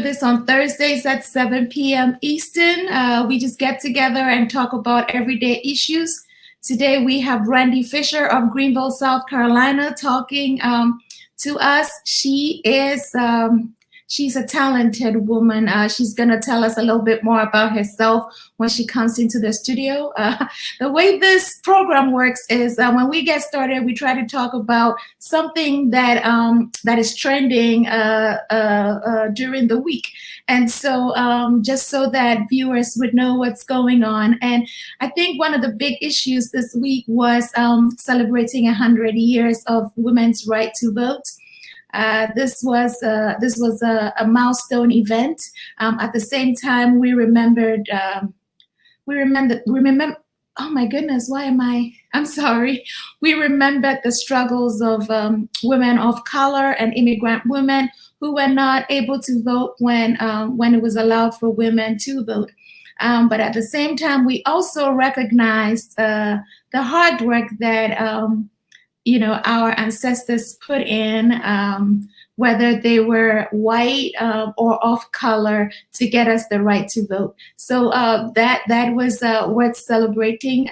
This on Thursdays at 7 p.m. Eastern. We just get together and talk about everyday issues. Today we have Brandy Fisher of Greenville, South Carolina, talking to us. She's a talented woman. She's gonna tell us a little bit more about herself when she comes into the studio. The way this program works is when we get started, we try to talk about something that is trending during the week, and so just so that viewers would know what's going on. And I think one of the big issues this week was celebrating 100 years of women's right to vote. This was a milestone event. At the same time, we remember. Oh my goodness, why am I? I'm sorry. We remembered the struggles of women of color and immigrant women who were not able to vote when it was allowed for women to vote. But at the same time, we also recognized the hard work that our ancestors put in, whether they were white or of color, to get us the right to vote. So that was worth celebrating.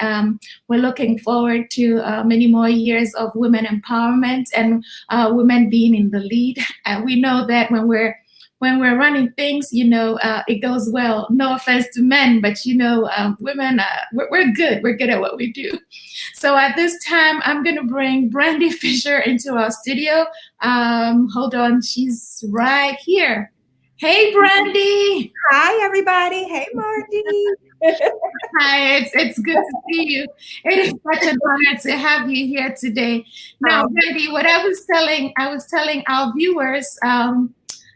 We're looking forward to many more years of women empowerment and women being in the lead. And we know that when we're running things, it goes well. No offense to men, but women, we're good. We're good at what we do. So at this time, I'm going to bring Brandy Fisher into our studio. Hold on, she's right here. Hey, Brandy. Hi, everybody. Hey, Marjy. Hi, it's good to see you. It is such an honor to have you here today. Now, Brandy, what I was telling our viewers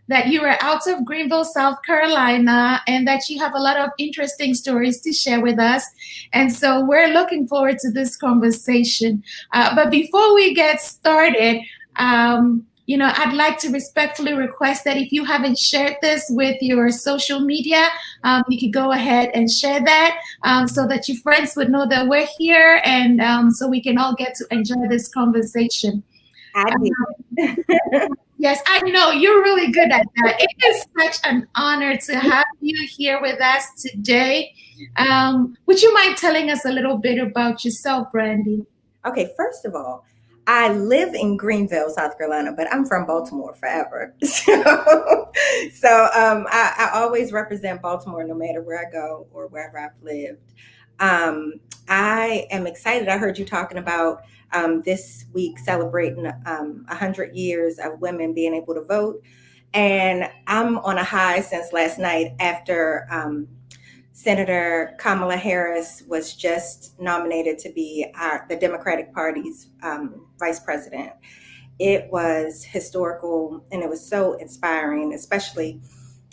that you are out of Greenville, South Carolina, and that you have a lot of interesting stories to share with us. And so we're looking forward to this conversation. But before we get started, I'd like to respectfully request that if you haven't shared this with your social media, you could go ahead and share that so that your friends would know that we're here, and so we can all get to enjoy this conversation. Yes, I know you're really good at that. It is such an honor to have you here with us today. Would you mind telling us a little bit about yourself, Brandy? Okay, first of all, I live in Greenville, South Carolina, but I'm from Baltimore forever. So I always represent Baltimore no matter where I go or wherever I've lived. I am excited. I heard you talking about this week celebrating 100 years of women being able to vote. And I'm on a high since last night after Senator Kamala Harris was just nominated to be the Democratic Party's vice president. It was historical and it was so inspiring, especially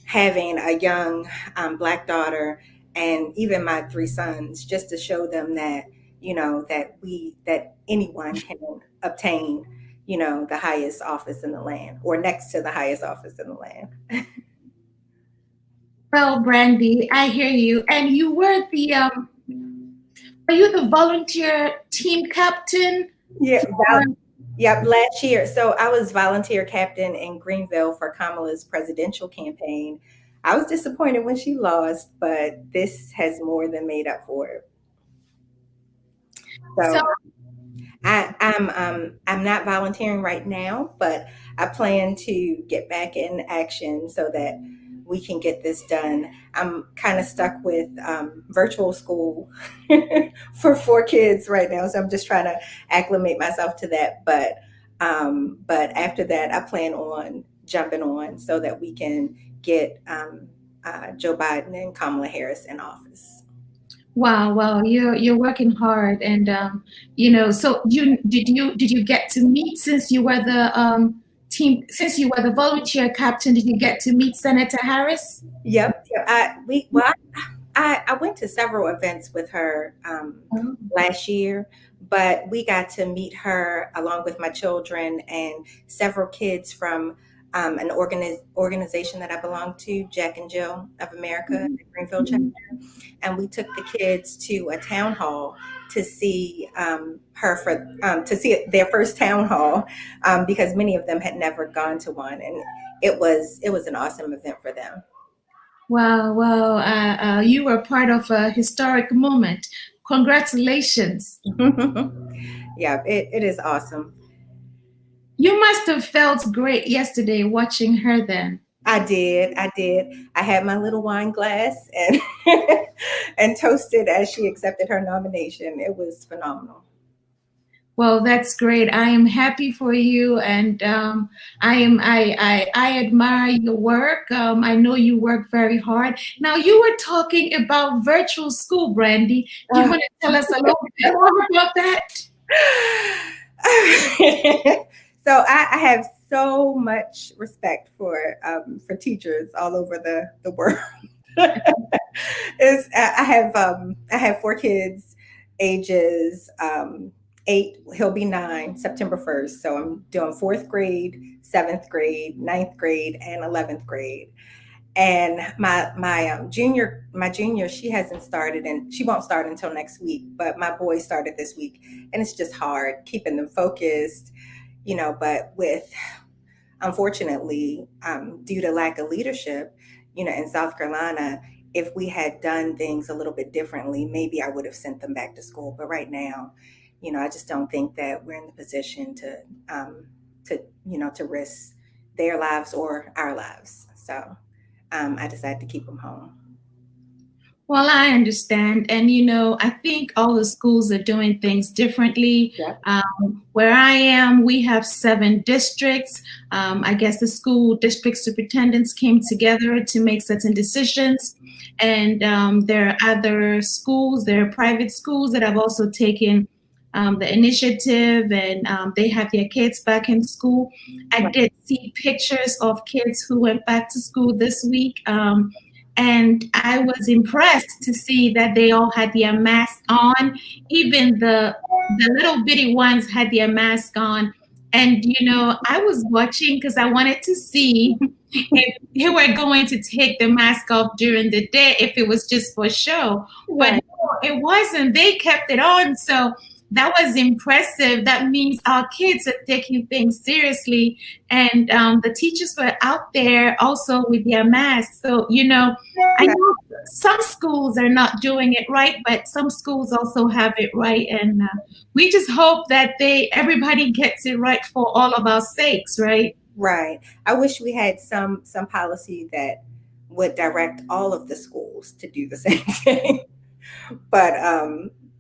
having a young Black daughter and even my 3 sons, just to show them that, that anyone can obtain, the highest office in the land or next to the highest office in the land. Well, Brandy, I hear you. And you were are you the volunteer team captain? Yeah. Yep, last year. So I was volunteer captain in Greenville for Kamala's presidential campaign. I was disappointed when she lost, but this has more than made up for it. So I'm not volunteering right now, but I plan to get back in action so that we can get this done. I'm kind of stuck with virtual school for 4 kids right now, so I'm just trying to acclimate myself to that. But after that, I plan on jumping on so that we can get Joe Biden and Kamala Harris in office. Wow, you're working hard, and so did you get to meet, since you were the since you were the volunteer captain, did you get to meet Senator Harris? Yep. I went to several events with her last year, but we got to meet her along with my children and several kids from an organization that I belong to, Jack and Jill of America, the Greenville chapter. And we took the kids to a town hall to see to see their first town hall because many of them had never gone to one. And it was an awesome event for them. Wow, well, you were part of a historic moment. Congratulations. Yeah, it is awesome. You must have felt great yesterday watching her then. I had my little wine glass and and toasted as she accepted her nomination. It was phenomenal. Well, that's great. I am happy for you, and I admire your work. I know you work very hard. Now, you were talking about virtual school, Brandy. You Uh, want to tell us a little bit more about that? so I have so much respect for teachers all over the world. I have four kids, ages 8. He'll be 9 September 1st. So I'm doing fourth grade, seventh grade, ninth grade, and 11th grade. And my junior, she hasn't started, and she won't start until next week. But my boy started this week, and it's just hard keeping them focused, But with unfortunately, due to lack of leadership, in South Carolina, if we had done things a little bit differently, maybe I would have sent them back to school. But right now, I just don't think that we're in the position to risk their lives or our lives. So I decided to keep them home. Well, I understand. And, I think all the schools are doing things differently. Yep. Where I am, we have 7 districts. I guess the school district superintendents came together to make certain decisions. And there are other schools, there are private schools that have also taken the initiative, and they have their kids back in school. I did see pictures of kids who went back to school this week. And I was impressed to see that they all had their mask on. Even the little bitty ones had their mask on. And, I was watching because I wanted to see if they were going to take the mask off during the day, if it was just for show. But no, it wasn't. They kept it on. So that was impressive. That means our kids are taking things seriously. And the teachers were out there also with their masks. So, I know some schools are not doing it right, but some schools also have it right. And we just hope that everybody gets it right for all of our sakes, right? Right. I wish we had some policy that would direct all of the schools to do the same thing. But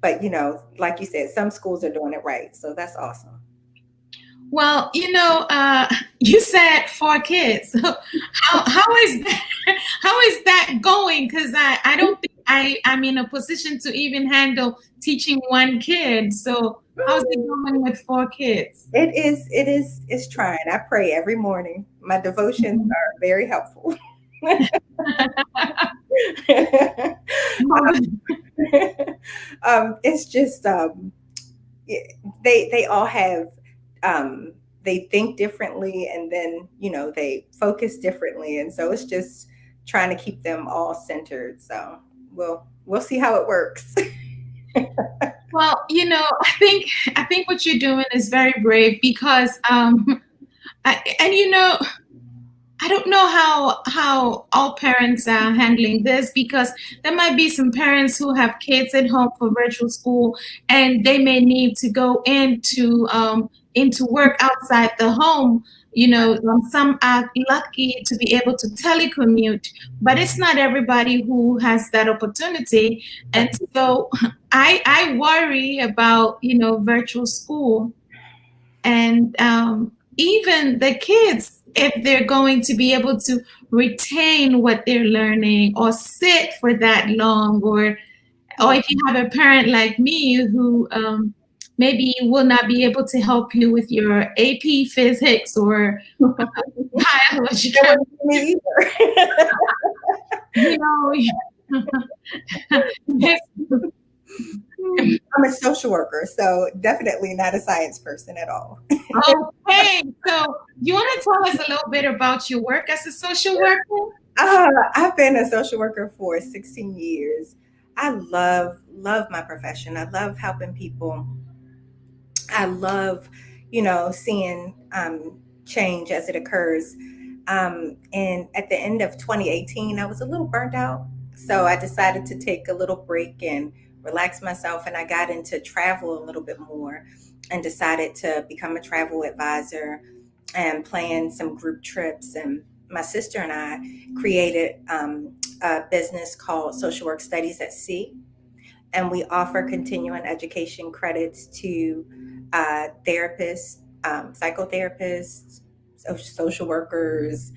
like you said, some schools are doing it right. So that's awesome. Well, you said 4 kids. How is that? How is that going? Because I don't think I'm in a position to even handle teaching 1 kid. So how's it going with 4 kids? It's trying. I pray every morning. My devotions are very helpful. It's just they all have they think differently, and then they focus differently, and so it's just trying to keep them all centered. So we'll see how it works. Well, I think what you're doing is very brave because I don't know how all parents are handling this, because there might be some parents who have kids at home for virtual school, and they may need to go into work outside the home. Some are lucky to be able to telecommute, but it's not everybody who has that opportunity. And so I worry about virtual school, and even the kids, if they're going to be able to retain what they're learning or sit for that long, or if you have a parent like me who maybe will not be able to help you with your AP physics or biology. Me either. I'm a social worker, so definitely not a science person at all. Okay, so you want to tell us a little bit about your work as a social worker? I've been a social worker for 16 years. I love my profession. I love helping people. I love, seeing change as it occurs. And at the end of 2018, I was a little burnt out. So I decided to take a little break and relax myself. And I got into travel a little bit more and decided to become a travel advisor and plan some group trips. And my sister and I created a business called Social Work Studies at Sea. And we offer continuing education credits to therapists, psychotherapists, social workers,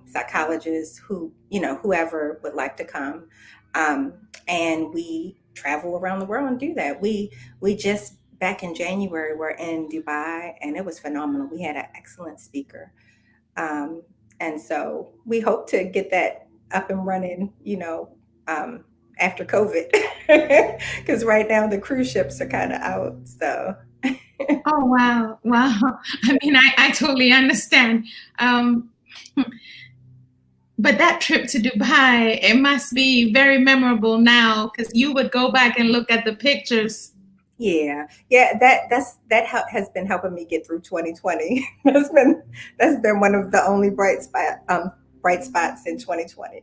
psychologists, whoever would like to come. And we travel around the world and do that. We just back in January were in Dubai, and it was phenomenal. We had an excellent speaker, and so we hope to get that up and running. After COVID, because right now the cruise ships are kind of out. So. Oh, wow. Wow. I mean, I totally understand. But that trip to Dubai, it must be very memorable now, because you would go back and look at the pictures. Yeah. That has been helping me get through 2020. That's been one of the only bright spots in 2020.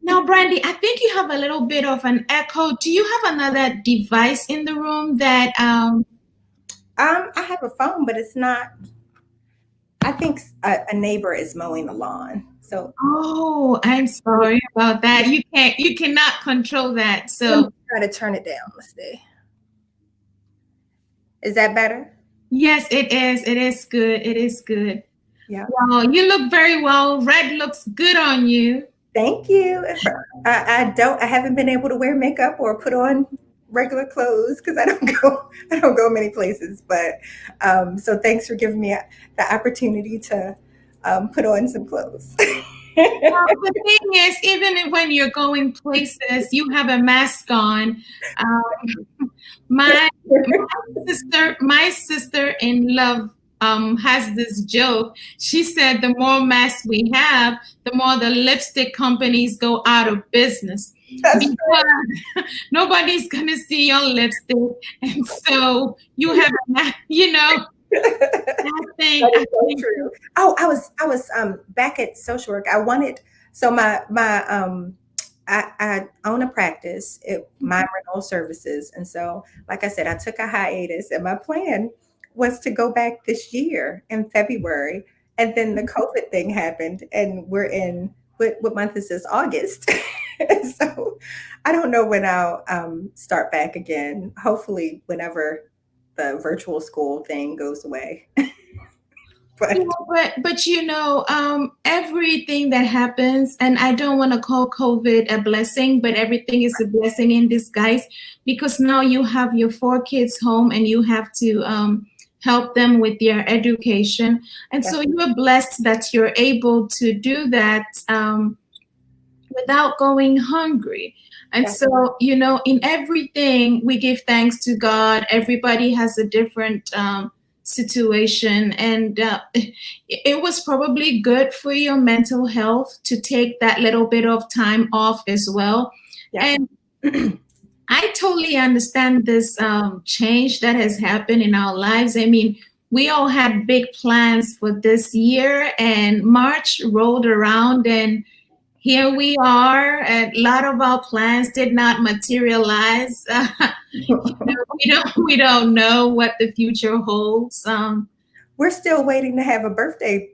Now, Brandy, I think you have a little bit of an echo. Do you have another device in the room that I have a phone, but it's not. I think a neighbor is mowing the lawn. So. Oh, I'm sorry about that. You cannot control that. So try to turn it down. Let's see. Is that better? Yes, it is. It is good. It is good. Yeah. Wow, you look very well. Red looks good on you. Thank you. I haven't been able to wear makeup or put on regular clothes because I don't go many places. But so thanks for giving me the opportunity to put on some clothes. Well, the thing is, even when you're going places, you have a mask on. My sister in love has this joke. She said the more masks we have, the more the lipstick companies go out of business. Because nobody's gonna see your lipstick, and so you have That is so true. Oh, I was back at social work. I wanted I own a practice, my rental services, and so like I said, I took a hiatus, and my plan was to go back this year in February, and then the COVID thing happened, and we're in what month is this? August. So I don't know when I'll start back again. Hopefully, whenever the virtual school thing goes away. But everything that happens, and I don't want to call COVID a blessing, but everything is a blessing in disguise, because now you have your 4 kids home and you have to help them with their education. And so you're blessed that you're able to do that without going hungry. And so, in everything, we give thanks to God. Everybody has a different situation, and it was probably good for your mental health to take that little bit of time off as well. And I totally understand this change that has happened in our lives. I mean, we all had big plans for this year, and March rolled around, and here we are. A lot of our plans did not materialize. We don't know what the future holds. We're still waiting to have a birthday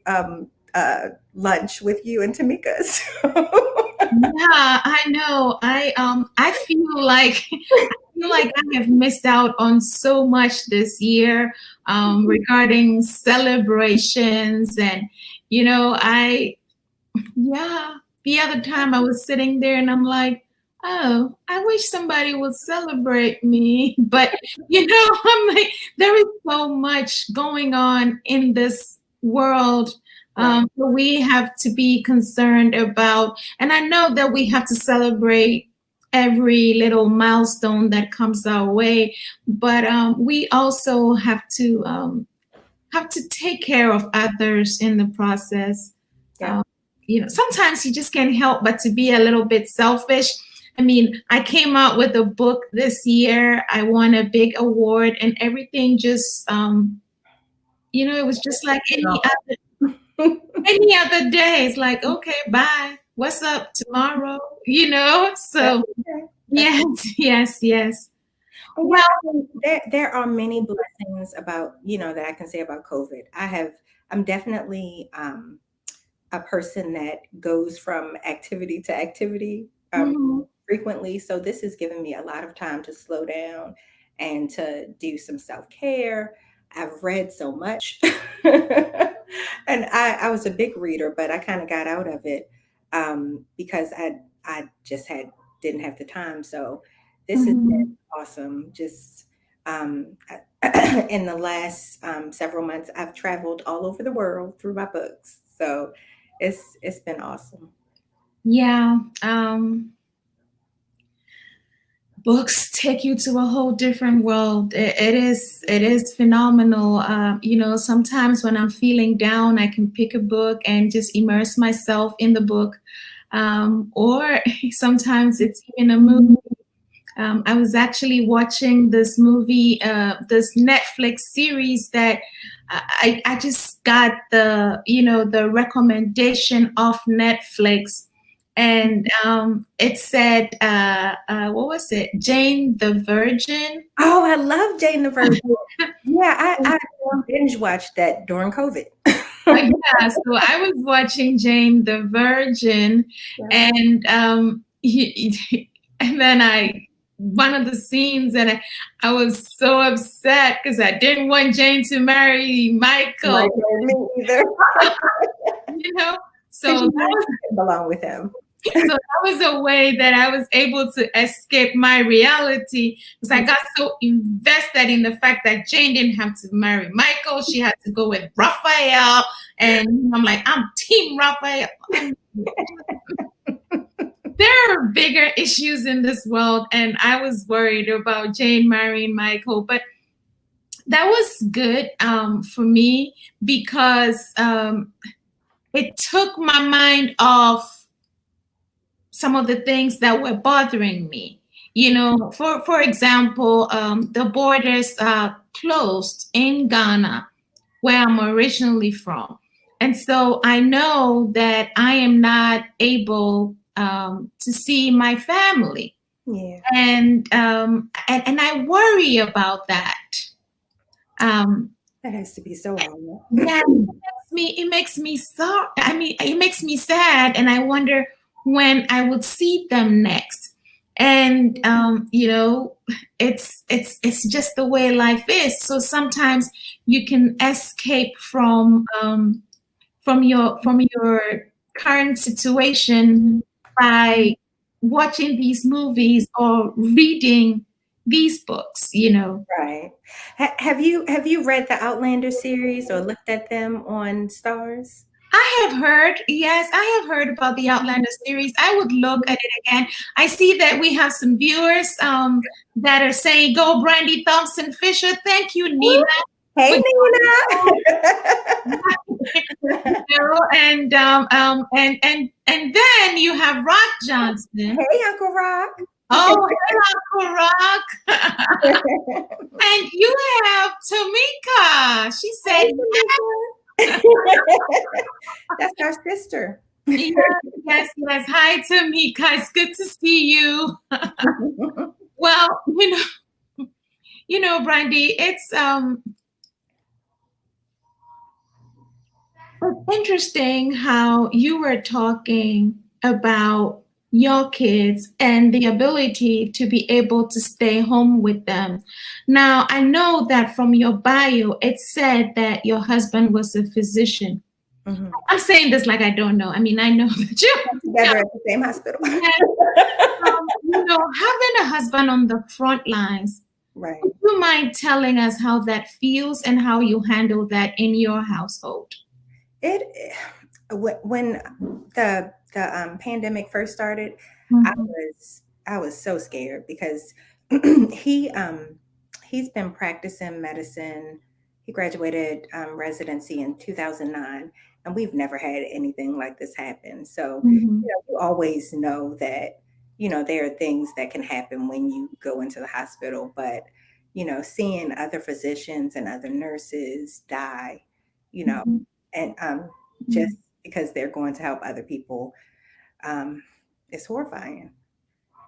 lunch with you and Tamika. Yeah, I know. I feel like I have missed out on so much this year regarding celebrations, and the other time I was sitting there and I'm like, oh, I wish somebody would celebrate me. But, I'm like, there is so much going on in this world that we have to be concerned about. And I know that we have to celebrate every little milestone that comes our way. But we also have to take care of others in the process. Yeah. Sometimes you just can't help but to be a little bit selfish. I mean, I came out with a book this year. I won a big award, and everything just, it was just like any other. Any other day, it's like, okay, bye. What's up tomorrow? You know? So Okay. yes, yes, yes. And yeah, Well, I mean, there are many blessings about, that I can say about COVID. I'm definitely a person that goes from activity to activity mhm, frequently. So this has given me a lot of time to slow down and to do some self-care. I've read so much. And I was a big reader, but I kind of got out of it because I just didn't have the time. So this has been mhm. awesome. Just in the last several months, I've traveled all over the world through my books. So it's been awesome. Yeah. Books take you to a whole different world. It is phenomenal. Sometimes when I'm feeling down, I can pick a book and just immerse myself in the book. Or sometimes it's even a movie. I was actually watching this movie, this Netflix series that I just got the recommendation of Netflix, and it said, what was it? Jane the Virgin. Oh, I love Jane the Virgin. Yeah, I binge watched that during COVID. Yeah, so I was watching Jane the Virgin, Yeah. and and then one of the scenes, and I was so upset because I didn't want Jane to marry Right, Michael, me either. you know. Because So you know she didn't belong with him. so that was a way that I was able to escape my reality because I got so invested in the fact that Jane didn't have to marry Michael. She had to go with Raphael. And I'm like, I'm team Raphael. There are bigger issues in this world. And I was worried about Jane marrying Michael. But that was good for me because it took my mind off some of the things that were bothering me. For example, the borders are closed in Ghana, where I'm originally from, and so I know that I am not able to see my family, Yeah, and I worry about that. Um, that has to be so hard. yeah, it makes me so. I mean, it makes me sad, and I wonder when I would see them next. And it's just the way life is. So sometimes you can escape from your current situation by watching these movies or reading these books. Right. Have you read the Outlander series or looked at them on Stars? I have heard, yes, I have heard about the Outlander series. I would look at it again. I see that we have some viewers that are saying, "Go, Brandy Thompson-Fisher." Thank you, Nina, Hey, for Nina. and then you have Rock Johnson. Hey, Uncle Rock. Oh, hey, Uncle Rock. And you have Tamika. She said, Hey, Tamika. That's our sister. yes, yes, yes. Hi, Tamika. It's good to see you. Well, Brandy, it's interesting how you were talking about your kids and the ability to be able to stay home with them. Now, I know that from your bio, it said that your husband was a physician. Mhm. I'm saying this like I don't know. I mean, I know that you. Together at the same hospital. Yes, having a husband on the front lines, Right. would you mind telling us how that feels and how you handle that in your household? It when the pandemic first started, I Mhm. was so scared because he he's been practicing medicine. He graduated residency in 2009, and we've never had anything like this happen. So, Mhm. you always know that, there are things that can happen when you go into the hospital, but, seeing other physicians and other nurses die, you know, Mhm. and just because they're going to help other people, is horrifying.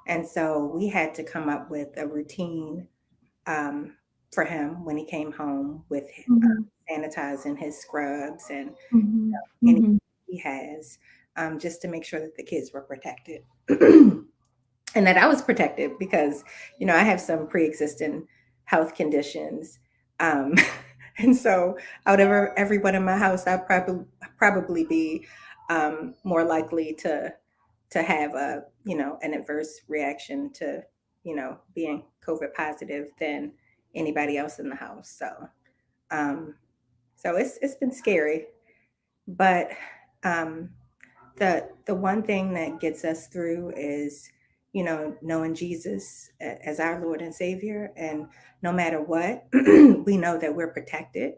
And so we had to come up with a routine for him when he came home with Mhm. sanitizing his scrubs and Mhm. anything Mhm. he has, just to make sure that the kids were protected. And that I was protected because, I have some pre-existing health conditions. Um, and so out of everyone in my house, I'd probably be more likely to have an adverse reaction to, being COVID positive than anybody else in the house. Um, so it's been scary, but um, the one thing that gets us through is, knowing Jesus as our Lord and Savior, and no matter what, we know that we're protected.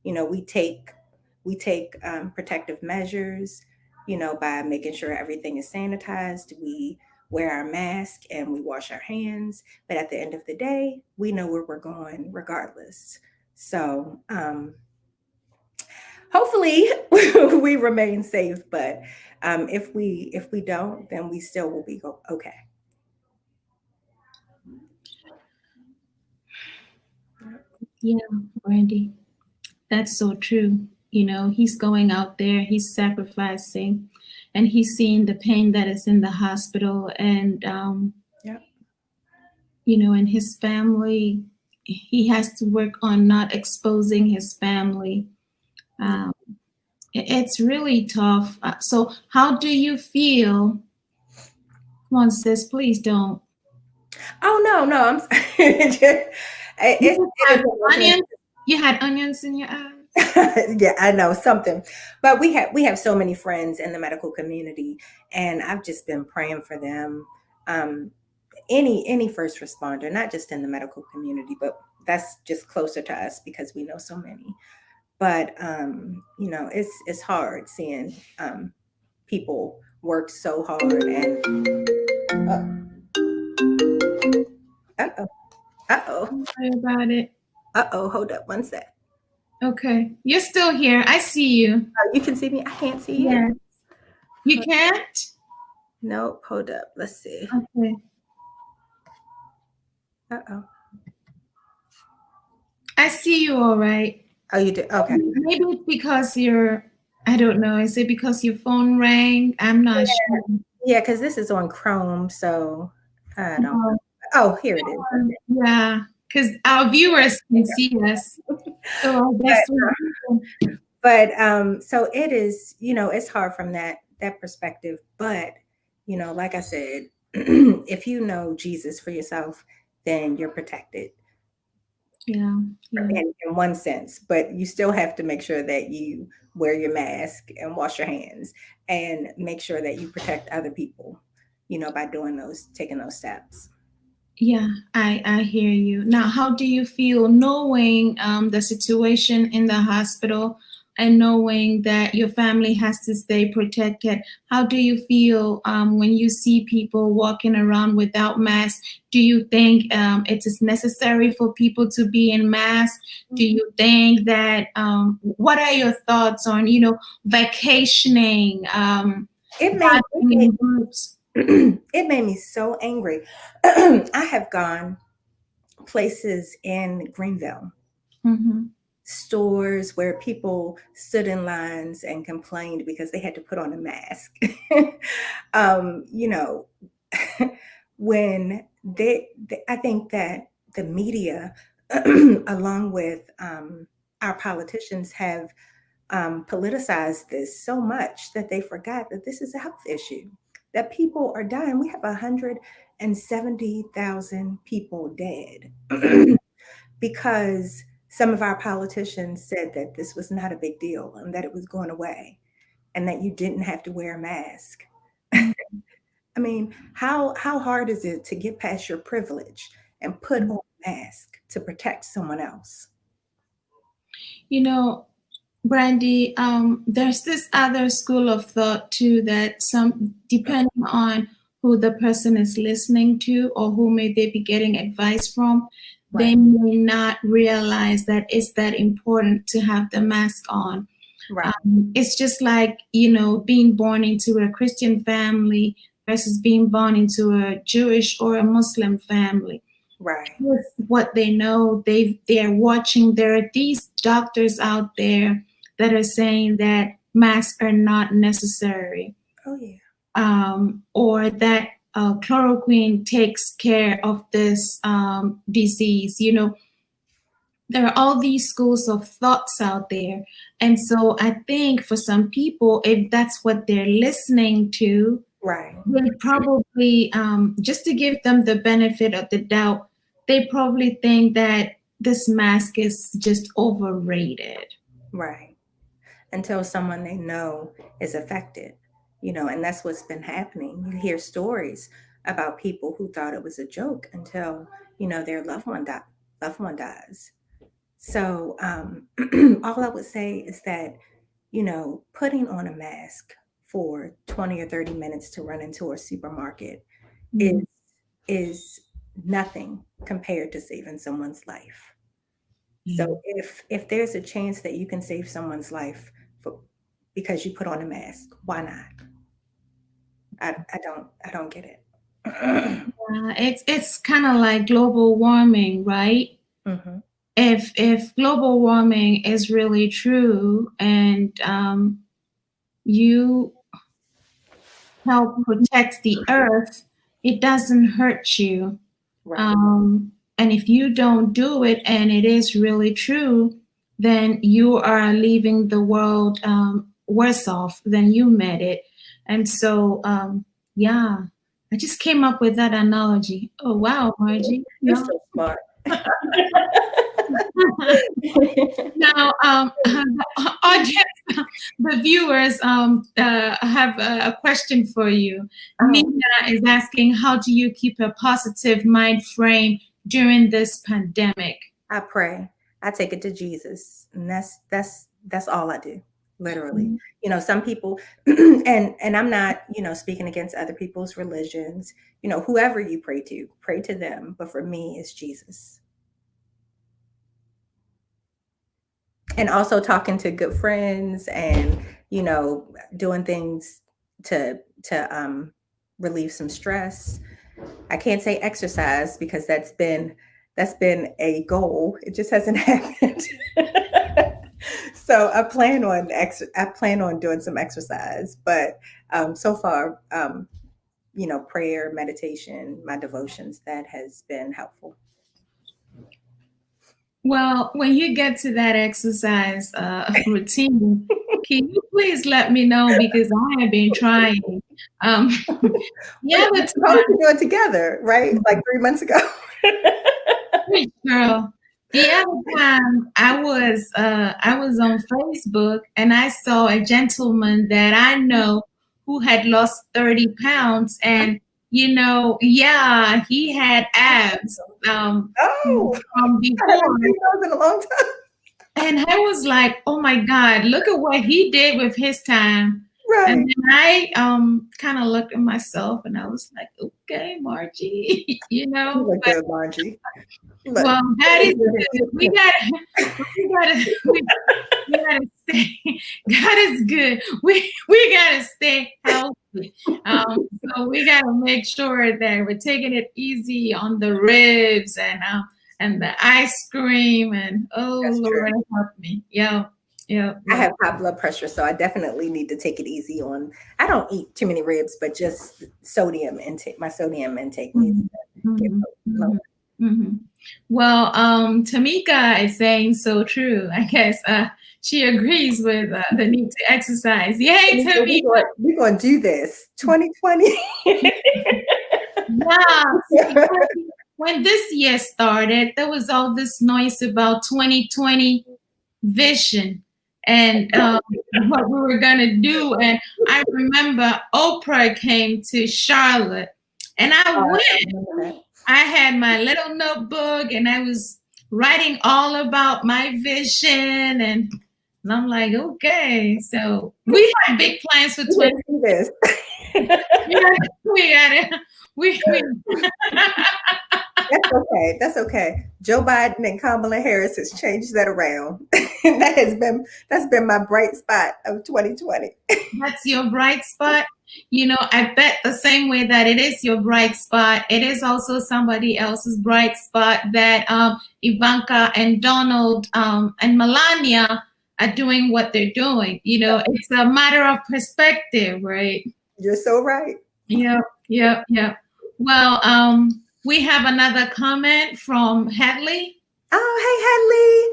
We take protective measures, by making sure everything is sanitized. We wear our mask and we wash our hands. But at the end of the day, we know where we're going regardless. So hopefully we remain safe, but if we don't, then we still will be okay. Yeah, Brandy, that's so true. He's going out there, he's sacrificing, and he's seeing the pain that is in the hospital, and Yeah. and his family. He has to work on not exposing his family. Um, it's really tough. So, how do you feel? Come on, sis, please don't. Oh no, I'm sorry. You it just is had emotional. onions. You had onions in your eyes. Yeah, I know something, but we have so many friends in the medical community, and I've just been praying for them. Um, any first responder, not just in the medical community, but that's just closer to us because we know so many. But it's hard seeing people work so hard and uh-oh, uh-oh, Don't worry about it. uh-oh, hold up one sec. Okay, you're still here. I see you. Oh, you can see me, I can't see you. Yeah. You can't? Nope, hold up, let's see. Okay. Uh-oh. I see you all right. Oh, you do, okay. Maybe it's because I don't know. Is it because your phone rang? I'm not sure. Yeah, because this is on Chrome, so I don't Oh, oh, here it is. Okay. yeah, because our viewers can see us. So I guess But so it is, it's hard from that perspective. But like I said, if you know Jesus for yourself, then you're protected yeah, yeah, in one sense. But you still have to make sure that you wear your mask and wash your hands and make sure that you protect other people, by taking those steps. yeah. I hear you. Now, how do you feel knowing the situation in the hospital and knowing that your family has to stay protected? How do you feel when you see people walking around without masks? Do you think it is necessary for people to be in masks? Do you think that? What are your thoughts on vacationing? It made Gathering in groups? it made me so angry. I have gone places in Greenville, Mhm. stores where people stood in lines and complained because they had to put on a mask. um, you know, when I think that the media, along with our politicians, have politicized this so much that they forgot that this is a health issue, that people are dying. We have 170,000 people dead because some of our politicians said that this was not a big deal and that it was going away and that you didn't have to wear a mask. I mean, how hard is it to get past your privilege and put on a mask to protect someone else? You know, Brandy, there's this other school of thought too that depending on who the person is listening to or who may they be getting advice from, Right. they may not realize that it's that important to have the mask on. Right. It's just like, being born into a Christian family versus being born into a Jewish or a Muslim family. Right. With what they know, they're watching. There are these doctors out there that are saying that masks are not necessary. Oh yeah. Or that chloroquine takes care of this disease. There are all these schools of thoughts out there. And so I think for some people, if that's what they're listening to, Right. they probably, just to give them the benefit of the doubt, they probably think that this mask is just overrated. Right. Until someone they know is affected, and that's what's been happening. You hear stories about people who thought it was a joke until, their loved one dies. So all I would say is that, putting on a mask for 20 or 30 minutes to run into a supermarket is nothing compared to saving someone's life. So if there's a chance that you can save someone's life because you put on a mask, why not? I don't get it. It's kind of like global warming, right? Mm-hmm. If global warming is really true, and you help protect the earth, it doesn't hurt you. Right. And if you don't do it and it is really true, then you are leaving the world worse off than you met it. And so, yeah, I just came up with that analogy. Oh, wow, Marjy. You're so smart. Now, audience, the viewers have a question for you. Nina is asking, how do you keep a positive mind frame during this pandemic? I pray. I take it to Jesus, and that's all I do. Literally. Some people, and I'm not, speaking against other people's religions, whoever you pray to them. But for me, it's Jesus. And also talking to good friends and, doing things to relieve some stress. I can't say exercise because that's been a goal. It just hasn't happened. So I plan on doing some exercise, but so far, prayer, meditation, my devotions, that has been helpful. Well, when you get to that exercise routine, can you please let me know, because I have been trying. Yeah, we're supposed to do it together, right? Like 3 months ago. Girl, the other time I was on Facebook and I saw a gentleman that I know who had lost 30 pounds, and he had abs from before. I haven't seen those in a long time. And I was like, oh my God, look at what he did with his time. Right. And then I kind of looked at myself and I was like, okay, Marjy, You look good, Marjy. Well, that is good. We gotta stay. God is good. We gotta stay healthy. So we gotta make sure that we're taking it easy on the ribs and the ice cream, and Lord help me. Yeah. I have high blood pressure, so I definitely need to take it easy on. I don't eat too many ribs, but just sodium intake. My sodium intake needs to get lower. Mm-hmm. Well, Tamika is saying so true. I guess she agrees with the need to exercise. Yay, Tamika! We're going to do this 2020. Yeah. When this year started, there was all this noise about 2020 vision and what we were going to do. And I remember Oprah came to Charlotte, and I went. I had my little notebook and I was writing all about my vision, and I'm like, okay, so we have big plans for 2020. We got it. That's okay. That's okay. Joe Biden and Kamala Harris has changed that around. And that's been my bright spot of 2020. That's your bright spot. I bet the same way that it is your bright spot, it is also somebody else's bright spot that Ivanka and Donald and Melania are doing what they're doing. It's a matter of perspective, right? You're so right. Yeah. Well, we have another comment from Hadley. Oh,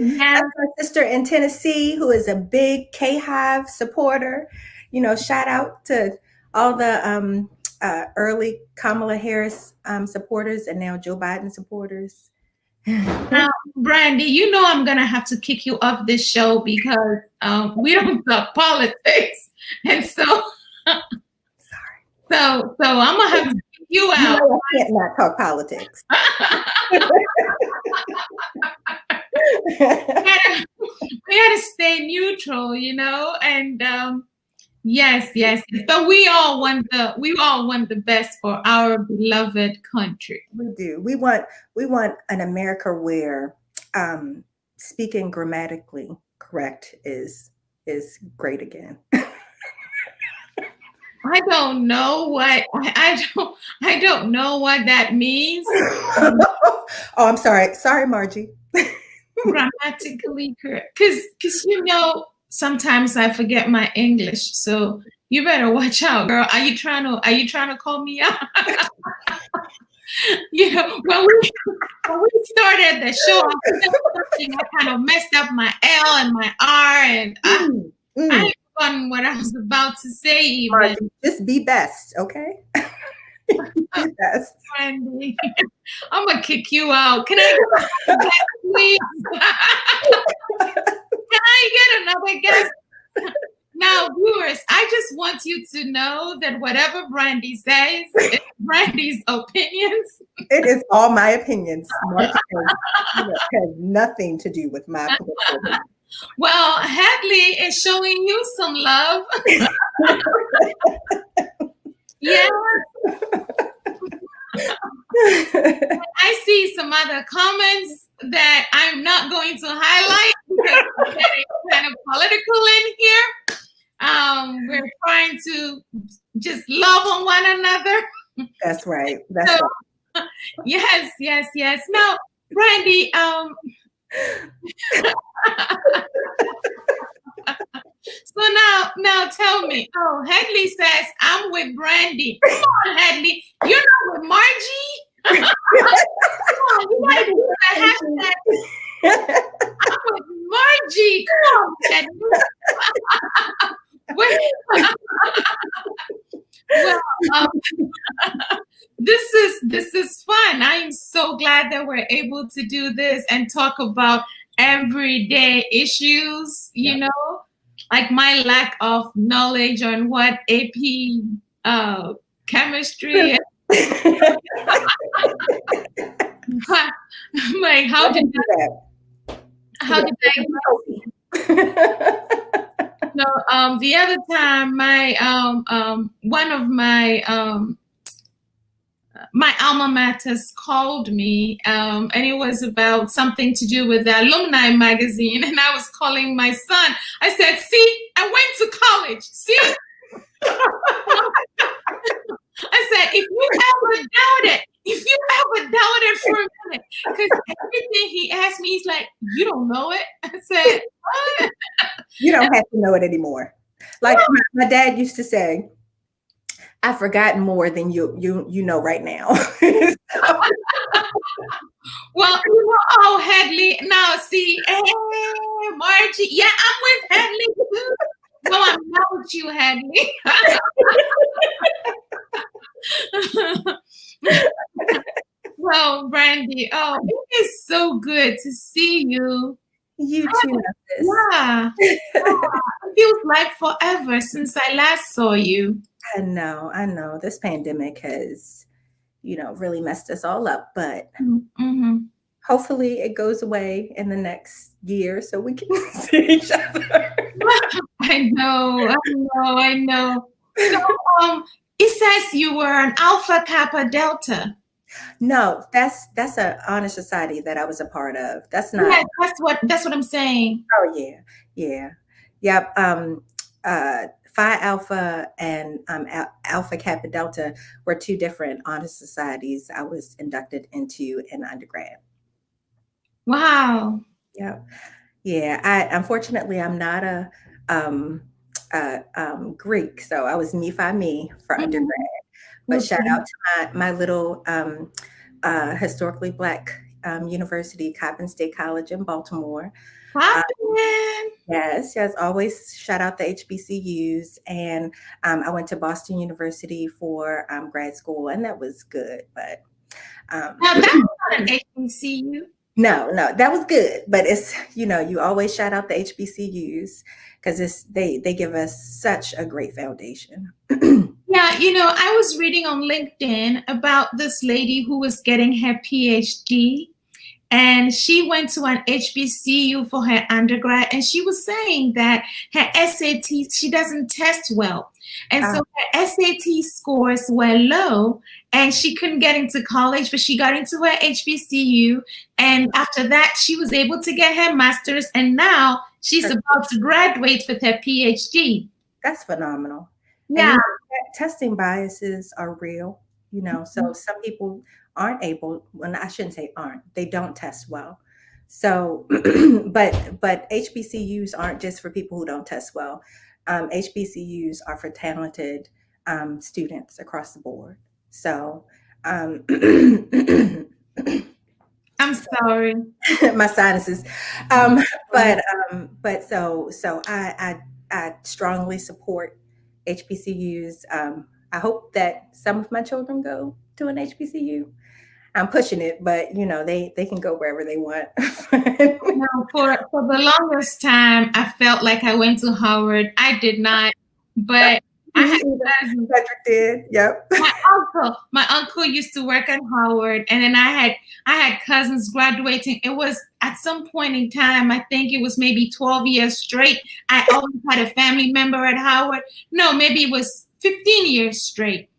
hey, Hadley. Yeah. That's my sister in Tennessee who is a big K-Hive supporter. Shout out to all the early Kamala Harris supporters and now Joe Biden supporters. Now, Brandy, I'm going to have to kick you off this show because we don't talk politics. And so, so I'm going to have to kick you out. I can't not talk politics. We had to stay neutral, and yes. But we all want the best for our beloved country. We do. We want an America where speaking grammatically correct is great again. I don't know what I don't know what that means. Oh, I'm sorry. Sorry, Marjy. Grammatically correct. Because sometimes I forget my English. So you better watch out, girl. Are you trying to call me out? When we started the show, I kind of messed up my L and my R, and I forgotten what I was about to say. Even. Marjy, just be best, okay? Be best. Brandy, I'm gonna kick you out. Can I get another guest, please? Can I get another guest? Now, viewers, I just want you to know that whatever Brandy says is Brandy's opinions. It is all my opinions. Marjy has nothing to do with my political opinion. Well, Hadley is showing you some love. Yeah. I see some other comments that I'm not going to highlight because we're getting kind of political in here. We're trying to just love on one another. That's right. Yes. Now, Brandy, so now tell me. Oh, Hadley says I'm with Brandy. Come on, Hadley. You're not with Marjy. Come on, you gotta do that hashtag. I'm with Marjy. Come on, Hadley. Well, this is fun. I am so glad that we're able to do this and talk about everyday issues, like my lack of knowledge on what AP chemistry is. Like how did No, the other time one of my alma maters called me, and it was about something to do with the alumni magazine, and I was calling my son. I said, see, I went to college. See? I said, if you ever doubt it for a minute, because everything he asked me, he's like, you don't know it? I said, what? You don't have to know it anymore. Like my dad used to say, I've forgotten more than you know right now. Well, oh, Hadley. Now, see, hey, Marjy. Yeah, I'm with Hadley too. No, I'm not with you, Hadley. Well, Brandy, it is so good to see you. You too. Yeah. It feels like forever since I last saw you. I know. This pandemic has, really messed us all up, but hopefully it goes away in the next year so we can see each other. I know. So, it says you were an Alpha Kappa Delta. No, that's an honor society that I was a part of. That's not. Yeah, that's what I'm saying. Oh yeah, yeah, yep. Phi Alpha and Alpha Kappa Delta were two different honor societies I was inducted into in undergrad. Wow. Yeah, yeah. I unfortunately I'm not um, Greek, so I was me fi me for undergrad. Mhm. But shout Okay. out to my little historically Black university, Coppin State College in Baltimore. Uh, Poppin'. yes, yes, always shout out the HBCUs. And I went to Boston University for grad school, and that was good. But um, Now that's not an HBCU. no, no, that was good. But it's, you always shout out the HBCUs because they give us such a great foundation. Yeah, I was reading on LinkedIn about this lady who was getting her PhD, and she went to an HBCU for her undergrad, and she was saying that her SAT, she doesn't test well. And so Uh, her SAT scores were low, and she couldn't get into college, but she got into her HBCU. And after that, she was able to get her master's, and now she's about to graduate with her PhD. that's phenomenal. And Yeah. testing biases are real, so some people aren't able, well, I shouldn't say aren't, they don't test well. So, but HBCUs aren't just for people who don't test well. HBCUs are for talented students across the board. So, I'm sorry. my sinuses. Um, but I strongly support HBCUs. I hope that some of my children go to an HBCU. I'm pushing it, but they can go wherever they want. No, for the longest time, I felt like I went to Howard. I did not, but I Me had either. cousins. Cedric did. Yep. My uncle used to work at Howard, and then I had cousins graduating. It was at some point in time, I think it was maybe 12 years straight. I always had a family member at Howard. No, maybe it was 15 years straight.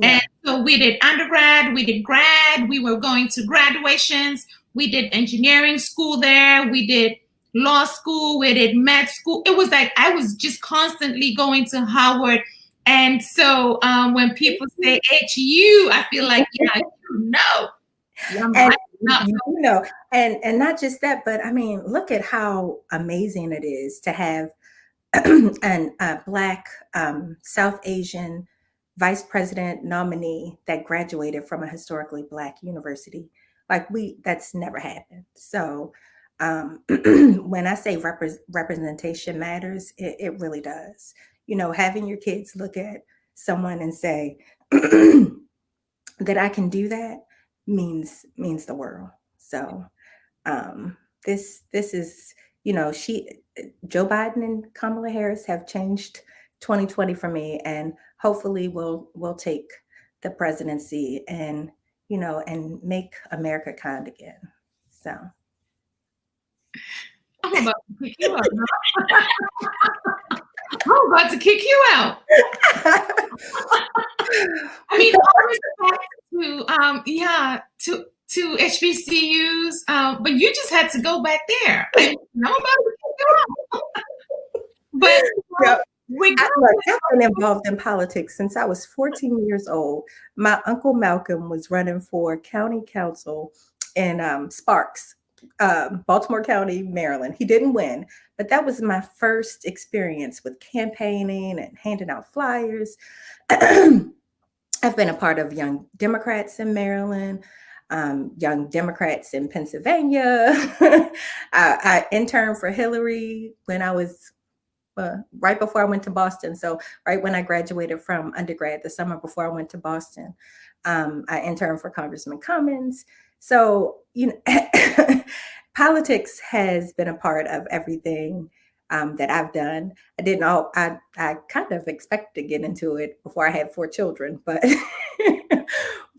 And Yeah. so we did undergrad, we did grad, we were going to graduations, we did engineering school there, we did law school, we did med school. It was like I was just constantly going to Howard. And so when people say HU, I feel like, yeah, Yeah, I'm And right. Not and not just that, but I mean, look at how amazing it is to have a Black South Asian vice president nominee that graduated from a historically Black university. Like that's never happened. So when I say representation matters, it really does. Having your kids look at someone and say that I can do that means the world. So this is, she Joe Biden and Kamala Harris have changed 2020 for me, and hopefully we'll take the presidency and make America kind again. So I'm about to kick you out. I'm about to kick you out. I mean, always back to HBCUs, but you just had to go back there. I'm about to kick you out. But Yep. Look, regardless, I've been involved in politics since I was 14 years old. My uncle Malcolm was running for county council in Sparks, Baltimore County, Maryland. He didn't win, but that was my first experience with campaigning and handing out flyers. I've been a part of Young Democrats in Maryland, Young Democrats in Pennsylvania. I interned for Hillary when I was right before I went to Boston. So right when I graduated from undergrad, the summer before I went to Boston, I interned for Congressman Cummins. So, politics has been a part of everything that I've done. I didn't all, I kind of expected to get into it before I had 4 children, but,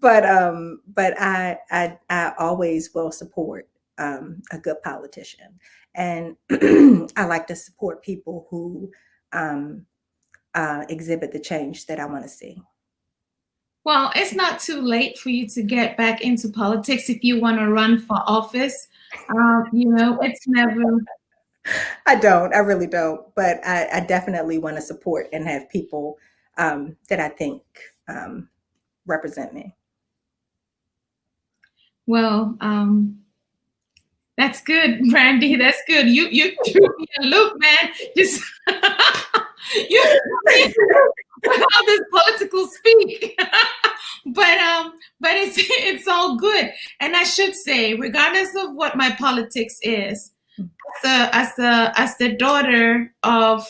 but I always will support a good politician. And I like to support people who exhibit the change that I want to see. Well, it's not too late for you to get back into politics if you want to run for office. It's never. I don't. I really don't. But I definitely want to support and have people that I think represent me. Well, that's good, Brandy. That's good. You threw me a loop, man. Just you all this political speak. but it's all good. And I should say, regardless of what my politics is, as the daughter of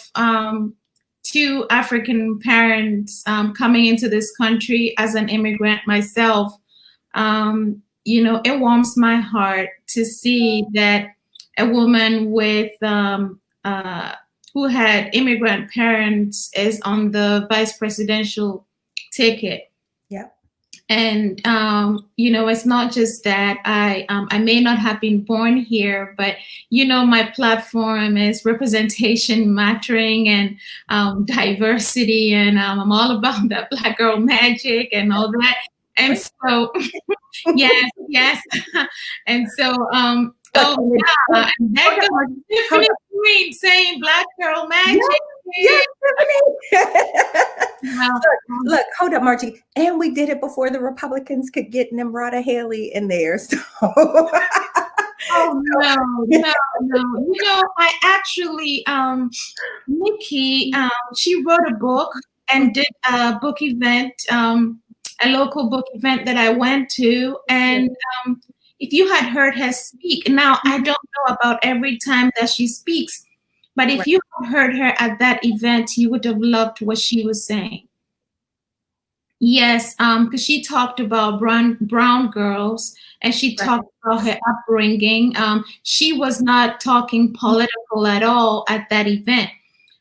two African parents coming into this country as an immigrant myself, it warms my heart to see that a woman with who had immigrant parents is on the vice presidential ticket. Yeah. And it's not just that I may not have been born here, but my platform is representation mattering and diversity, and I'm all about that Black girl magic and all that. And so yes. And so oh yeah, and that goes Tiffany Green saying Black girl magic. Yes, look, hold up, Marjy. And we did it before the Republicans could get Nimrata Haley in there. So. Oh no. I actually Nikki, she wrote a book and did a book event, a local book event that I went to. And if you had heard her speak, now I don't know about every time that she speaks, but if you had heard her at that event, you would have loved what she was saying. Yes, because she talked about brown girls, and she talked about her upbringing. She was not talking political at all at that event.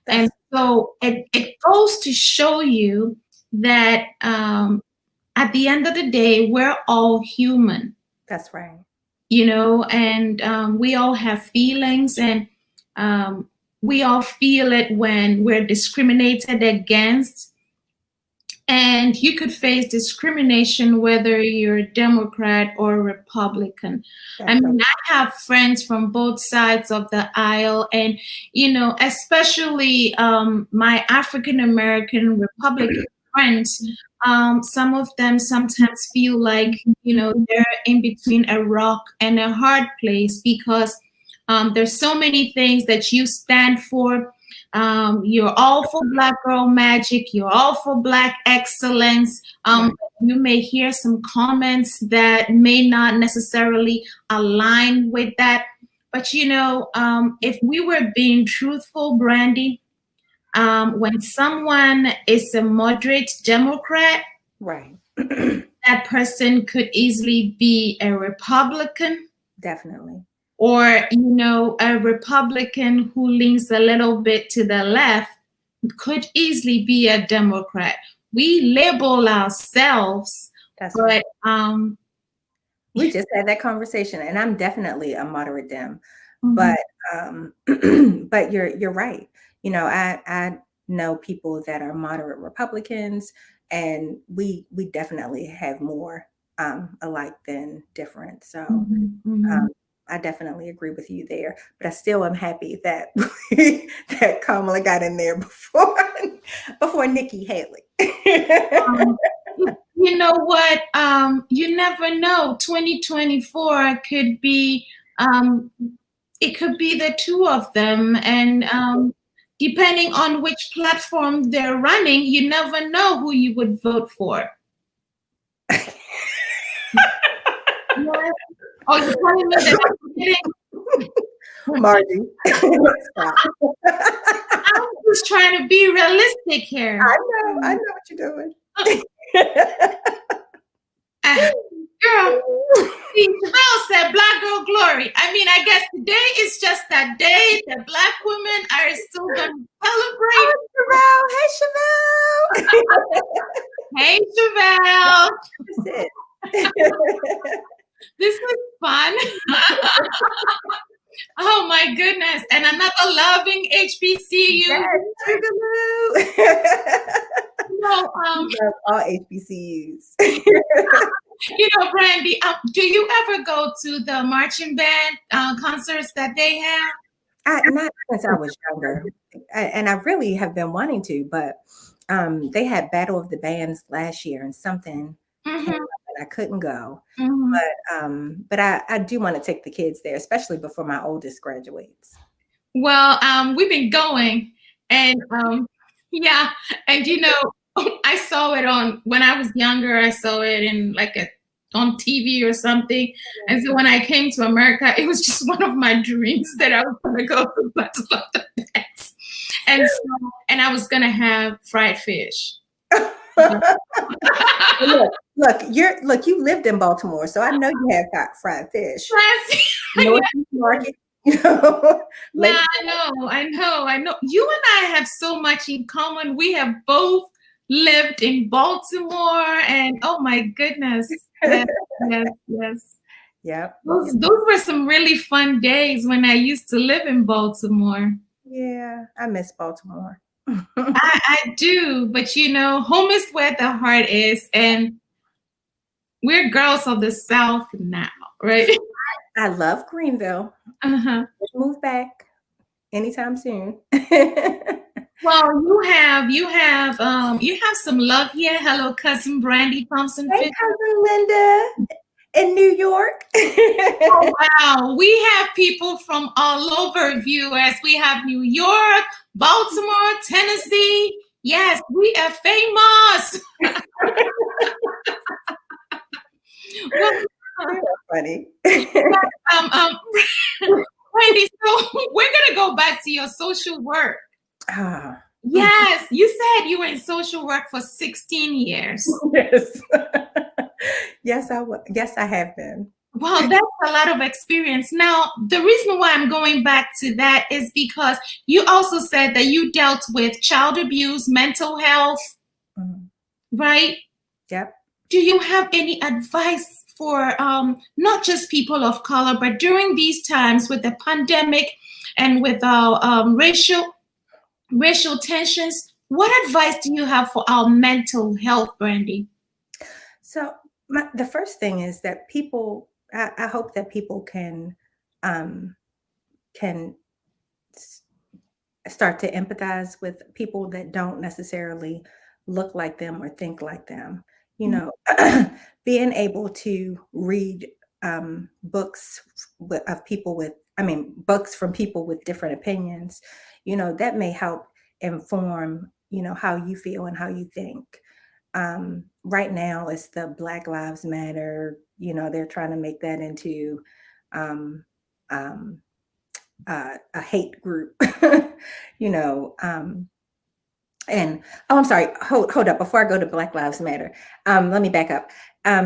And so it goes to show you that at the end of the day, we're all human. That's right. And we all have feelings, and we all feel it when we're discriminated against. And you could face discrimination whether you're a Democrat or Republican. I have friends from both sides of the aisle, and especially my African American Republican friends. Some of them sometimes feel like they're in between a rock and a hard place, because there's so many things that you stand for. You're all for Black girl magic. You're all for Black excellence. You may hear some comments that may not necessarily align with that. But if we were being truthful, Brandy, when someone is a moderate Democrat, that person could easily be a Republican. Definitely. Or, a Republican who leans a little bit to the left could easily be a Democrat. We label ourselves, but we just had that conversation, and I'm definitely a moderate Dem. But you're right. I know people that are moderate Republicans, and we definitely have more alike than different. So I definitely agree with you there, but I still am happy that that Kamala got in there before Nikki Haley. You know what? You never know. 2024 could be. It could be the two of them, and depending on which platform they're running, you never know who you would vote for. Yes. Oh, you're telling me that I'm kidding? Marjy. I'm just trying to be realistic here. I know what you're doing. Girl, Chevelle said Black girl glory. I mean, I guess today is just that day that Black women are still going to celebrate. Oh, Chevelle. Hey, Chevelle. Hey, Chevelle. This is fun. Oh my goodness. And another loving HBCU. Yes, love all HBCUs. Brandy, do you ever go to the marching band concerts that they have? Not since I was younger, and I really have been wanting to, but they had Battle of the Bands last year, and something came Mm-hmm. up and I couldn't go. Mm-hmm. But I do want to take the kids there, especially before my oldest graduates. Well, we've been going, and yeah, and I saw it on when I was younger. I saw it in on TV or something. And so when I came to America, it was just one of my dreams that I was going to go to Battle of the Bands, and I was going to have fried fish. Look, you lived in Baltimore, so I know you have got fried fish. Northeast Market. Yeah, I know. You and I have so much in common. We have both lived in Baltimore, and oh my goodness. Yes. Yep. Those were some really fun days when I used to live in Baltimore. Yeah, I miss Baltimore. I do, but home is where the heart is, and we're girls of the South now, right? I love Greenville. Uh-huh. Move back anytime soon. Well, you have some love here. Hello, cousin Brandy Thompson-Fisher. Hey, cousin Linda in New York. Oh, wow. We have people from all over, viewers. We have New York, Baltimore, Tennessee. Yes, we are famous. Well, funny. Brandy, so we're gonna go back to your social work. Ah. Yes, you said you were in social work for 16 years. Yes. Yes, I have been. Wow, that's a lot of experience. Now, the reason why I'm going back to that is because you also said that you dealt with child abuse, mental health, right? Yep. Do you have any advice for not just people of color, but during these times with the pandemic and with our racial tensions? What advice do you have for our mental health, Brandy? So the first thing is that people, I hope that people can start to empathize with people that don't necessarily look like them or think like them. Being able to read books of people books from people with different opinions, that may help inform, how you feel and how you think. Right now, it's the Black Lives Matter. They're trying to make that into a hate group. And I'm sorry. Hold up. Before I go to Black Lives Matter, let me back up.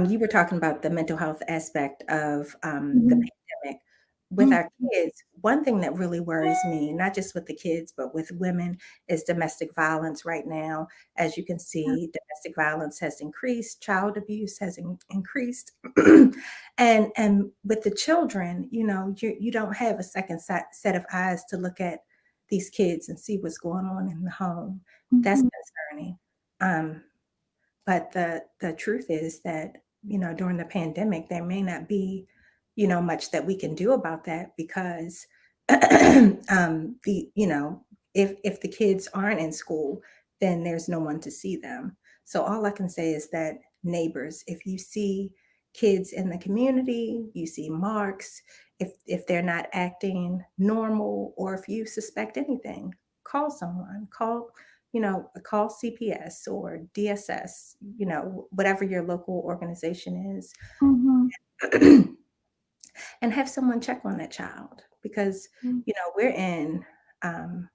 You were talking about the mental health aspect of the pandemic with our kids. One thing that really worries me, not just with the kids, but with women, is domestic violence right now. As you can see, domestic violence has increased, child abuse has increased. and with the children, you don't have a second set of eyes to look at these kids and see what's going on in the home. That's concerning. But the truth is that, during the pandemic, there may not be, much that we can do about that because if the kids aren't in school, then there's no one to see them. So all I can say is that neighbors, if you see kids in the community, you see marks, if they're not acting normal, or if you suspect anything, call someone, call CPS or DSS, whatever your local organization is. And have someone check on that child, because we're in a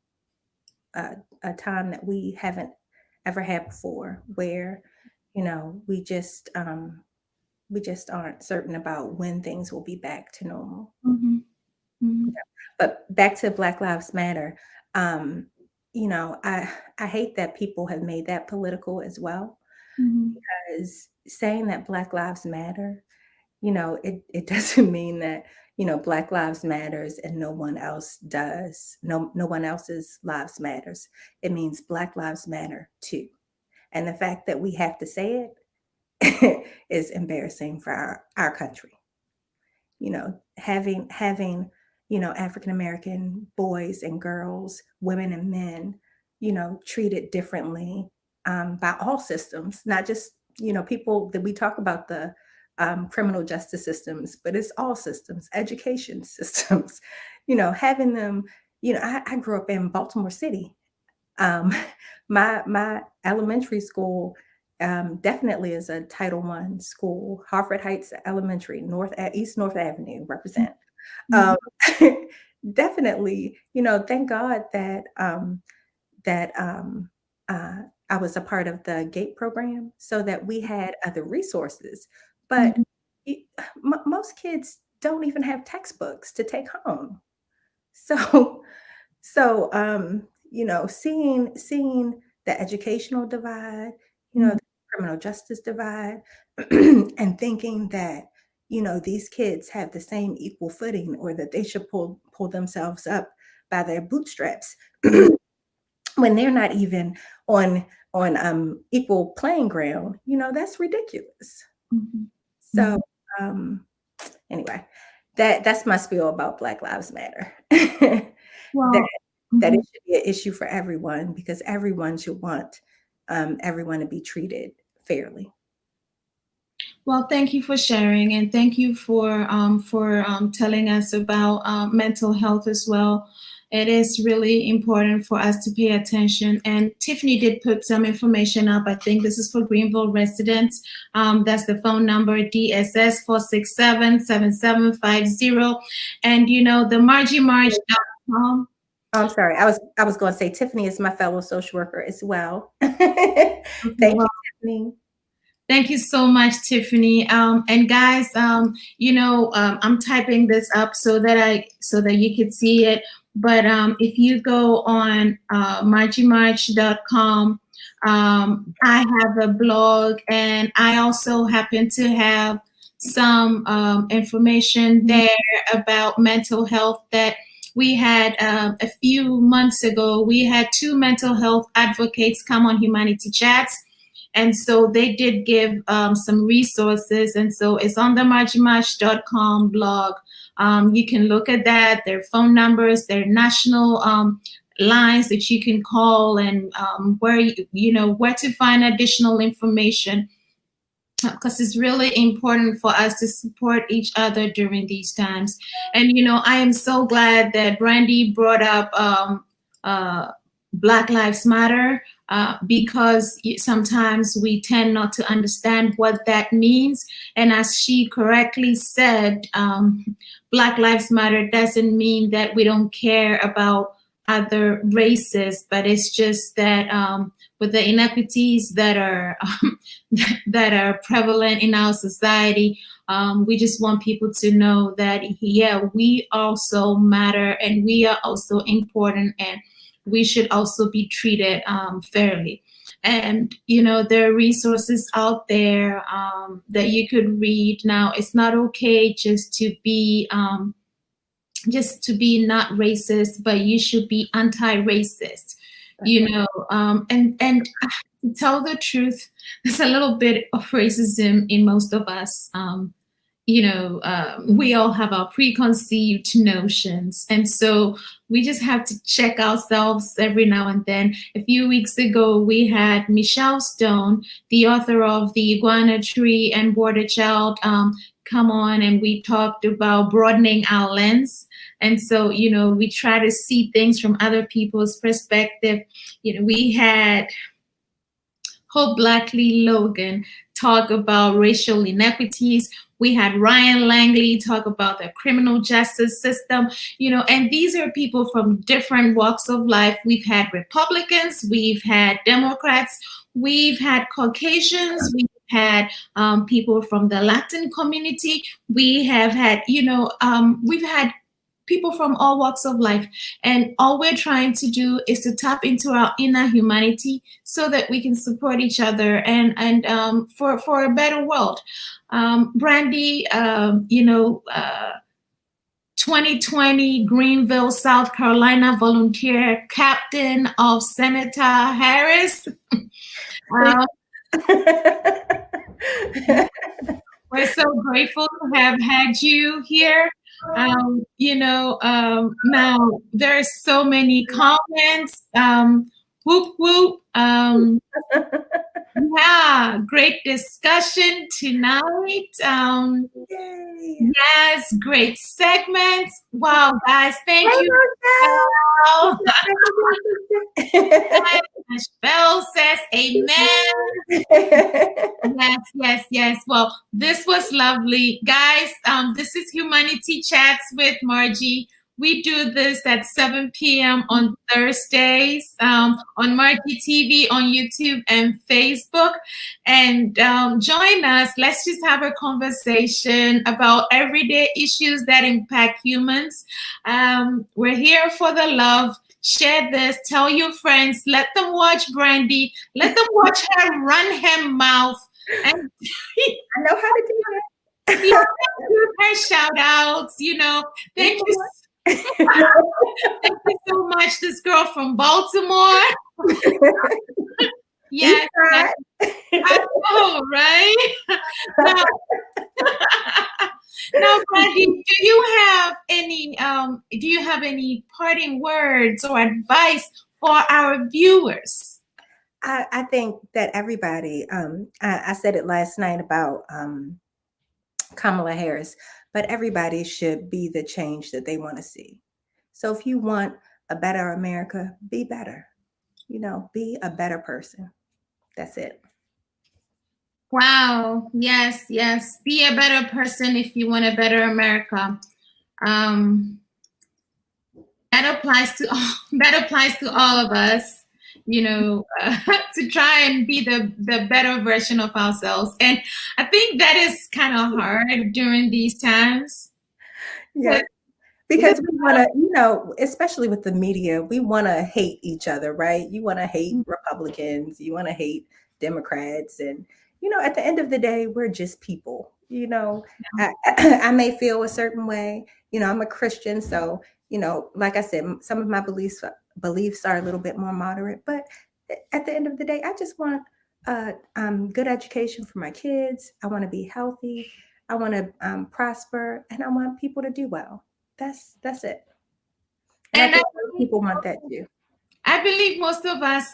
time that we haven't ever had before, where we just aren't certain about when things will be back to normal. But back to Black Lives Matter, I hate that people have made that political as well, because saying that Black Lives Matter, it doesn't mean that, Black Lives Matters and no one else does. No one else's lives matters. It means Black Lives Matter too. And the fact that we have to say it is embarrassing for our country. Having African American boys and girls, women and men, treated differently by all systems, not just people that we talk about the criminal justice systems, but it's all systems, education systems. Having them. I grew up in Baltimore City. My elementary school definitely is a Title I school. Harford Heights Elementary, East North Avenue, represent. Um, Definitely, thank God that I was a part of the GATE program so that we had other resources. But most kids don't even have textbooks to take home. So, seeing the educational divide, the criminal justice divide, and thinking that, these kids have the same equal footing, or that they should pull themselves up by their bootstraps when they're not even on equal playing ground, that's ridiculous. So, anyway, that's my spiel about Black Lives Matter. Well, that it should be an issue for everyone, because everyone should want everyone to be treated fairly. Well, thank you for sharing, and thank you for telling us about mental health as well. It is really important for us to pay attention. And Tiffany did put some information up. I think this is for Greenville residents. That's the phone number, DSS 467-7750. And the marjy.com. Oh, I'm sorry. I was going to say Tiffany is my fellow social worker as well. Thank you, Tiffany. Thank you so much, Tiffany. And guys, I'm typing this up so that you could see it. But if you go on marjy.com, I have a blog, and I also happen to have some information there about mental health that we had a few months ago. We had 2 mental health advocates come on Humanity Chats. And so they did give some resources. And so it's on the marjy.com blog. You can look at that, their phone numbers, their national lines that you can call, and where to find additional information. Because it's really important for us to support each other during these times. And, I am so glad that Brandy brought up Black Lives Matter, because sometimes we tend not to understand what that means. And as she correctly said, Black Lives Matter doesn't mean that we don't care about other races, but it's just that with the inequities that are prevalent in our society, we just want people to know that, we also matter, and we are also important, and we should also be treated fairly. And there are resources out there that you could read. Now, it's not okay just to be not racist, but you should be anti-racist. And to tell the truth, there's a little bit of racism in most of us. We all have our preconceived notions. And so we just have to check ourselves every now and then. A few weeks ago, we had Michelle Stone, the author of The Iguana Tree and Border Child, come on, and we talked about broadening our lens. And so, we try to see things from other people's perspective. We had Hope Blackley Logan talk about racial inequities. We had Ryan Langley talk about the criminal justice system, and these are people from different walks of life. We've had Republicans, we've had Democrats, we've had Caucasians, we've had people from the Latin community. We have had, we've had people from all walks of life. And all we're trying to do is to tap into our inner humanity so that we can support each other and for a better world. Brandy, 2020 Greenville, South Carolina volunteer captain of Senator Harris. Um, we're so grateful to have had you here. Now there's so many comments. Whoop whoop. Yeah, great discussion tonight. Yay. Yes, great segments. Wow, guys, thank you. Wow. Bell says amen. Yes. Well, this was lovely. Guys, this is Humanity Chats with Marjy. We do this at 7 p.m. on Thursdays on Marjy TV on YouTube and Facebook. And join us. Let's just have a conversation about everyday issues that impact humans. We're here for the love. Share this. Tell your friends. Let them watch Brandy. Let them watch her run her mouth. And I know how to do it. Yeah, give her shout outs. Thank you. Thank you so much, this girl from Baltimore. Yes, I know, right? Now, Brandy, do you have any parting words or advice for our viewers? I think that everybody, I said it last night about Kamala Harris, but everybody should be the change that they want to see. So if you want a better America, be better. Be a better person. That's it. Wow. Yes. Be a better person if you want a better America. That applies to all of us, to try and be the better version of ourselves. And I think that is kind of hard during these times. Yeah. Because we want to, especially with the media, we want to hate each other, right? You want to hate Republicans, you want to hate Democrats. And, at the end of the day, we're just people. I may feel a certain way. I'm a Christian. So, like I said, some of my beliefs are a little bit more moderate. But at the end of the day, I just want good education for my kids. I want to be healthy. I want to prosper. And I want people to do well. That's it. And I think people want that too. I believe most of us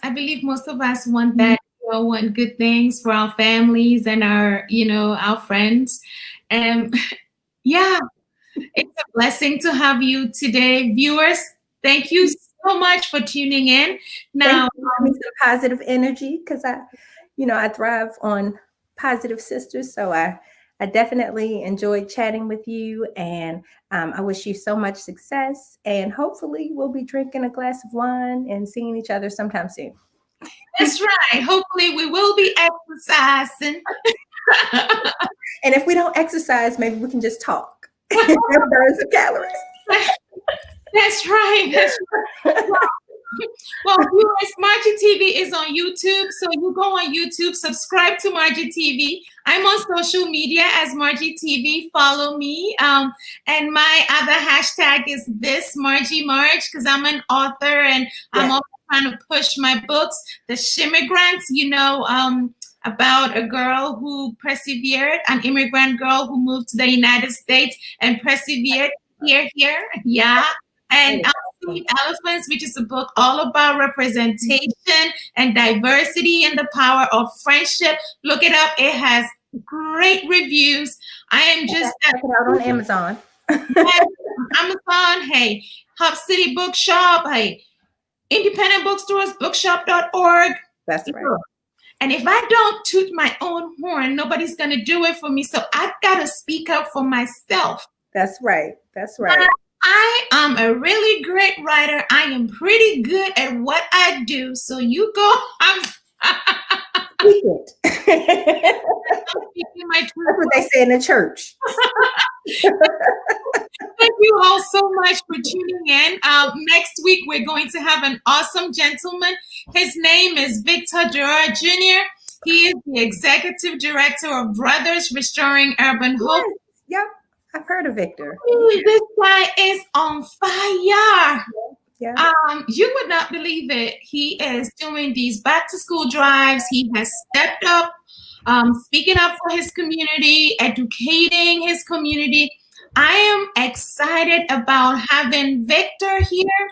want that. Want good things for our families and our friends. And yeah, it's a blessing to have you today, viewers. Thank you so much for tuning in. Now, some positive energy, because I thrive on positive sisters. So I definitely enjoyed chatting with you, and I wish you so much success. And hopefully we'll be drinking a glass of wine and seeing each other sometime soon. That's right. Hopefully we will be exercising. And if we don't exercise, maybe we can just talk. Burn some calories. That's right. Well, viewers, Marjy TV is on YouTube. So you go on YouTube, subscribe to Marjy TV. I'm on social media as Marjy TV. Follow me. And my other hashtag is this Marjy Marge, because I'm an author and I'm also trying to push my books, The Shimmigrants, about a girl who persevered, an immigrant girl who moved to the United States and persevered here. Yeah. And Sweet Elephants, which is a book all about representation and diversity and the power of friendship. Look it up. It has great reviews. I am just check it out on Amazon. Amazon, hey, Hub City Bookshop, hey, independent bookstores, bookshop.org. That's right. And if I don't toot my own horn, nobody's going to do it for me. So I've got to speak up for myself. That's right. I am a really great writer. I am pretty good at what I do. So you go. Speak it. That's what they say in the church. Thank you all so much for tuning in. Next week, we're going to have an awesome gentleman. His name is Victor Dura Jr. He is the executive director of Brothers Restoring Urban Hope. Yep, I've heard of Victor. This guy is on fire. Yeah. You would not believe it. He is doing these back to school drives. He has stepped up, speaking up for his community, educating his community. I am excited about having Victor here.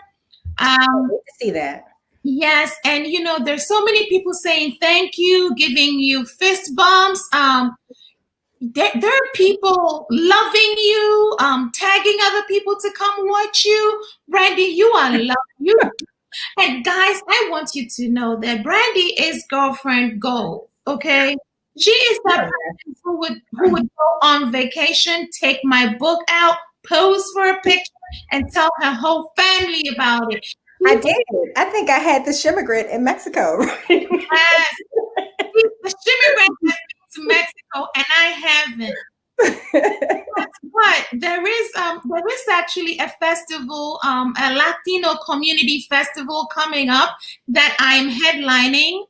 Good to see that. Yes, and there's so many people saying thank you, giving you fist bumps. There are people loving you, tagging other people to come watch you. Brandy, you are loved. You and guys, I want you to know that Brandy is girlfriend gold. Okay, she is that person who would go on vacation, take my book out, pose for a picture, and tell her whole family about it. I did. I think I had the shimmigrant in Mexico. Yes, the shimmigrant has been to Mexico, and I haven't. But there is actually a festival, a Latino community festival coming up that I'm headlining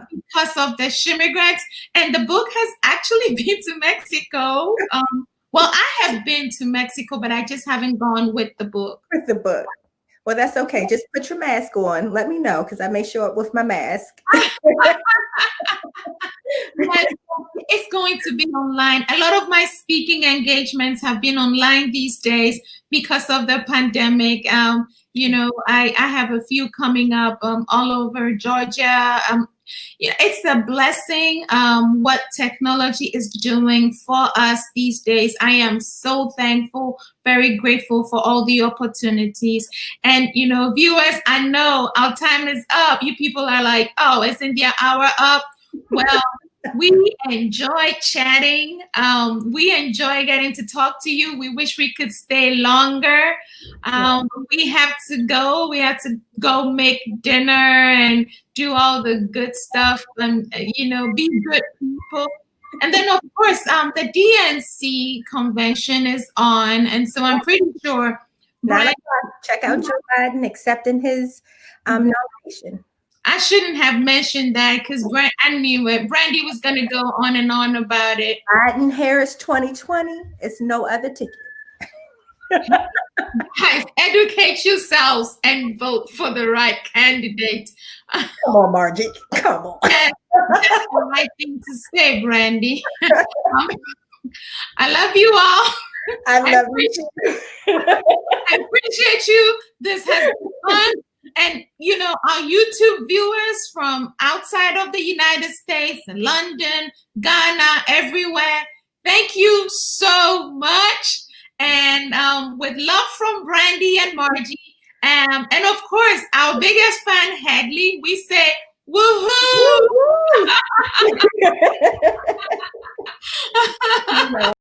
because of the shimmigrants, and the book has actually been to Mexico. Well, I have been to Mexico, but I just haven't gone with the book. With the book. Well, that's okay. Just put your mask on. Let me know because I may show up with my mask. It's going to be online. A lot of my speaking engagements have been online these days because of the pandemic. I have a few coming up all over Georgia. It's a blessing what technology is doing for us these days. I am so thankful, very grateful for all the opportunities. And, viewers, I know our time is up. You people are like, oh, isn't their hour up? Well, we enjoy chatting. We enjoy getting to talk to you. We wish we could stay longer. We have to go. We have to go make dinner and do all the good stuff and, be good people. And then, of course, the DNC convention is on. And so I'm pretty sure. Check out Joe Biden accepting his nomination. I shouldn't have mentioned that because I knew it. Brandy was going to go on and on about it. Biden Harris 2020 is no other ticket. Guys, educate yourselves and vote for the right candidate. Come on, Marjy. Come on. That's the right thing to say, Brandy. I love you all. I love you. I appreciate you. This has been fun. And, our YouTube viewers from outside of the United States, London, Ghana, everywhere, thank you so much. And with love from Brandy and Marjy. And of course, our biggest fan, Hadley, we say, woohoo!